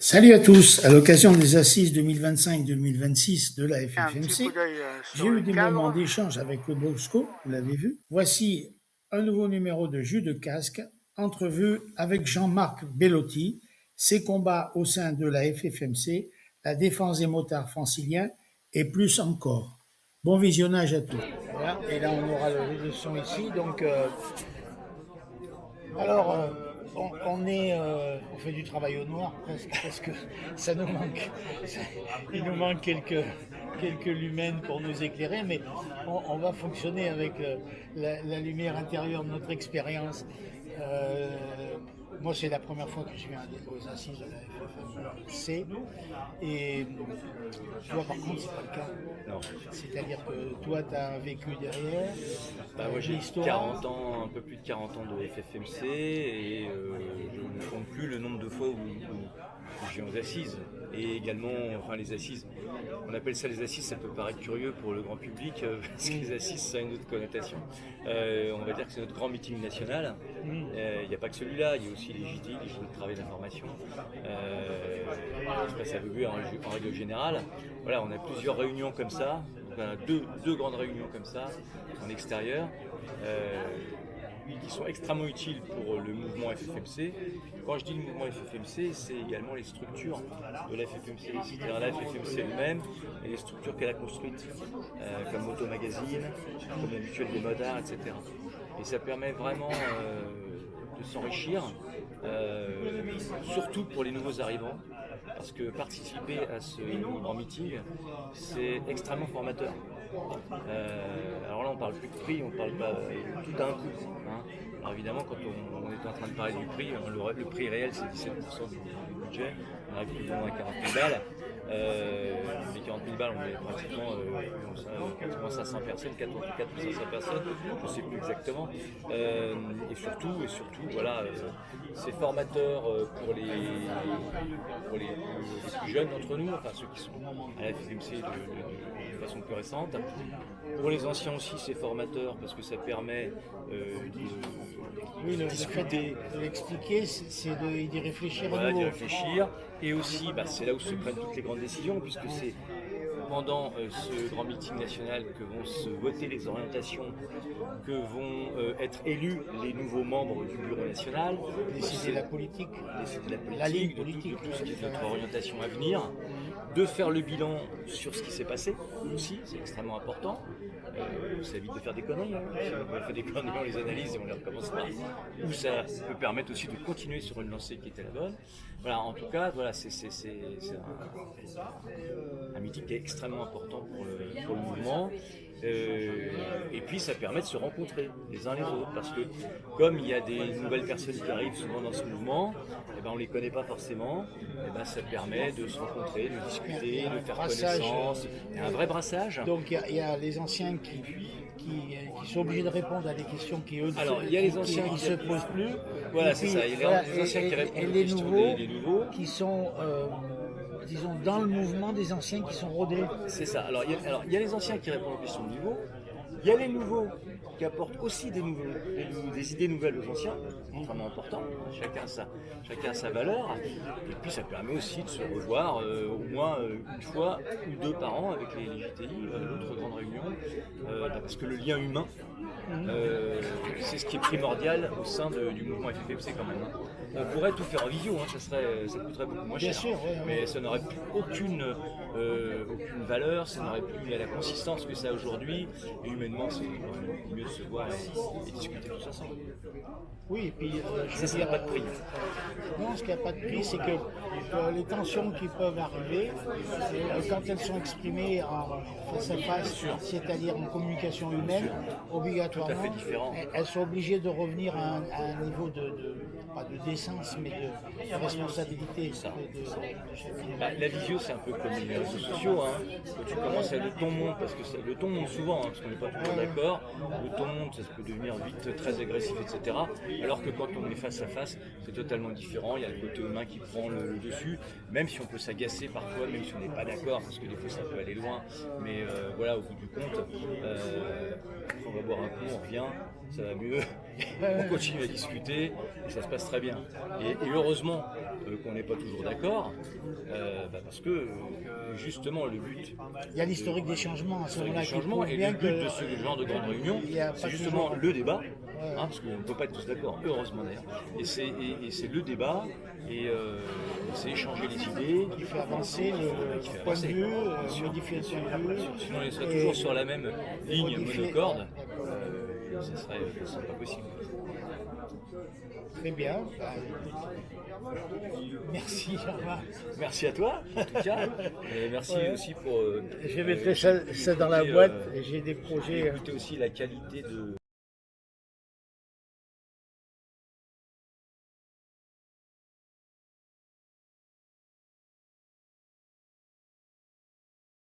Salut à tous. À l'occasion des assises 2025-2026 de la Un petit FFMC, coup d'œil j'ai sur eu le des moments cadre. d'échange avec le Bosco, vous l'avez vu. Voici un nouveau numéro de Jus de casque, entrevue avec Jean-Marc Bellotti, ses combats au sein de la FFMC, la défense des motards franciliens et plus encore. Bon visionnage à tous. Voilà, et là on aura le son ici, donc alors, on fait du travail au noir presque parce que ça nous manque. Il nous manque quelques lumens pour nous éclairer, mais on va fonctionner avec la lumière intérieure de notre expérience. Euh, Moi, c'est la première fois que je viens aux assises de la FFMC. Et toi, par contre, c'est pas le cas. Non. C'est-à-dire que toi, tu as vécu derrière Moi j'ai l'histoire. 40 ans, un peu plus de 40 ans de FFMC et je ne compte plus le nombre de fois où je viens aux assises. Et également, les assises, on appelle ça les assises, ça peut paraître curieux pour le grand public parce que les assises ça a une autre connotation. On va dire que c'est notre grand meeting national. Il n'y a pas que celui-là, il y a aussi les JT, les journées de travail d'information. Ça se passe à Vaubué en règle générale. Voilà, on a plusieurs réunions comme ça. Donc, on a deux grandes réunions comme ça en extérieur qui sont extrêmement utiles pour le mouvement FFMC. Quand je dis le mouvement FFMC, c'est également les structures de la FFMC, c'est-à-dire la FFMC elle-même et les structures qu'elle a construites, comme Moto Magazine, comme la Mutuelle des motards, etc. Et ça permet vraiment de s'enrichir, surtout pour les nouveaux arrivants, parce que participer à ce grand meeting, c'est extrêmement formateur. Alors là, on parle plus de prix, on parle pas tout d'un coup. Alors évidemment, quand on est en train de parler du prix, le prix réel c'est 17% du budget, on arrive plus ou moins à 40 000 balles. Les 40 000 balles, on est pratiquement 500 personnes, 4 ou 500 personnes, je ne sais plus exactement. Et surtout, voilà, c'est formateur pour les plus jeunes d'entre nous, enfin ceux qui sont à la FFMC de façon plus récente. Pour les anciens aussi, c'est formateur parce que ça permet de discuter. De l'expliquer, c'est d'y réfléchir à Voilà, d'y nouveau. réfléchir. Et aussi, c'est là où se prennent toutes les grandes décisions, puisque c'est pendant ce grand meeting national que vont se voter les orientations, que vont être élus les nouveaux membres du bureau national, Décider la politique, la ligne politique, de tout ce qui est notre orientation à venir, de faire le bilan sur ce qui s'est passé aussi, c'est extrêmement important. Ça évite de faire des conneries. Si on fait des conneries, on les analyse et on les recommence pas. Ou ça peut permettre aussi de continuer sur une lancée qui était la bonne. Voilà, en tout cas, voilà, c'est un meeting qui est extrêmement important pour le mouvement. Et puis ça permet de se rencontrer les uns les autres, parce que comme il y a des nouvelles personnes qui arrivent souvent dans ce mouvement, on ne les connaît pas forcément, ça permet de se rencontrer, de discuter, de faire connaissance. Il y a un vrai brassage. Donc il y a les anciens qui sont obligés de répondre à des questions qui eux il y a les anciens qui se posent plus. Voilà, c'est ça. Il y a les anciens qui répondent aux questions des nouveaux qui sont disons, dans le mouvement des anciens qui sont rodés. C'est ça. Alors, il y a les anciens qui répondent aux questions de niveau. Il y a les nouveaux qui apportent aussi des idées nouvelles aux anciens, extrêmement important. Chacun a sa valeur. Et puis, ça permet aussi de se revoir au moins une fois ou deux par an avec les JTI, l'autre grande réunion, parce que le lien humain, c'est ce qui est primordial au sein du mouvement FFMC quand même. On pourrait tout faire en visio, ça coûterait beaucoup moins cher. Bien sûr, mais ça n'aurait plus aucune valeur, ça n'aurait plus la consistance que ça a aujourd'hui. Et humainement, c'est mieux de se voir et discuter tous ensemble. Oui, et puis ça n'a pas de prix. Non, ce qui n'a pas de prix, c'est que les tensions qui peuvent arriver, quand elles sont exprimées en face à face, c'est-à-dire en communication humaine, obligatoirement, tout à fait différent. Elles sont obligées de revenir à un niveau pas de décence, mais de responsabilité. La visio, c'est un peu comme les réseaux sociaux. Quand tu commences à le ton monte, parce que le ton monte souvent, parce qu'on n'est pas toujours d'accord, le ton monte, ça peut devenir vite très agressif, etc. Alors que quand on est face à face, c'est totalement différent. Il y a le côté humain qui prend le dessus, même si on peut s'agacer parfois, même si on n'est pas d'accord, parce que des fois ça peut aller loin. Mais voilà, au bout du compte, on va boire un coup, on revient, ça va mieux, on continue à discuter, et ça se passe très bien. Et heureusement qu'on n'est pas toujours d'accord, parce que justement le but... Il y a l'historique des changements à ce moment-là. Des changements, et le but de ce genre de grande réunion, c'est justement le débat, parce qu'on ne peut pas être tous d'accord, heureusement d'ailleurs, et c'est le débat, et c'est échanger les idées. Qui fait avancer le point de vue, modifier le point de vue. Sinon on serait toujours sur la même ligne monocorde, ça serait pas possible. Très bien. Merci Jean-Marc. Merci à toi, en tout cas. Et merci aussi pour... Je mettrai ça dans la boîte et j'ai des projets. Écouter aussi la qualité de...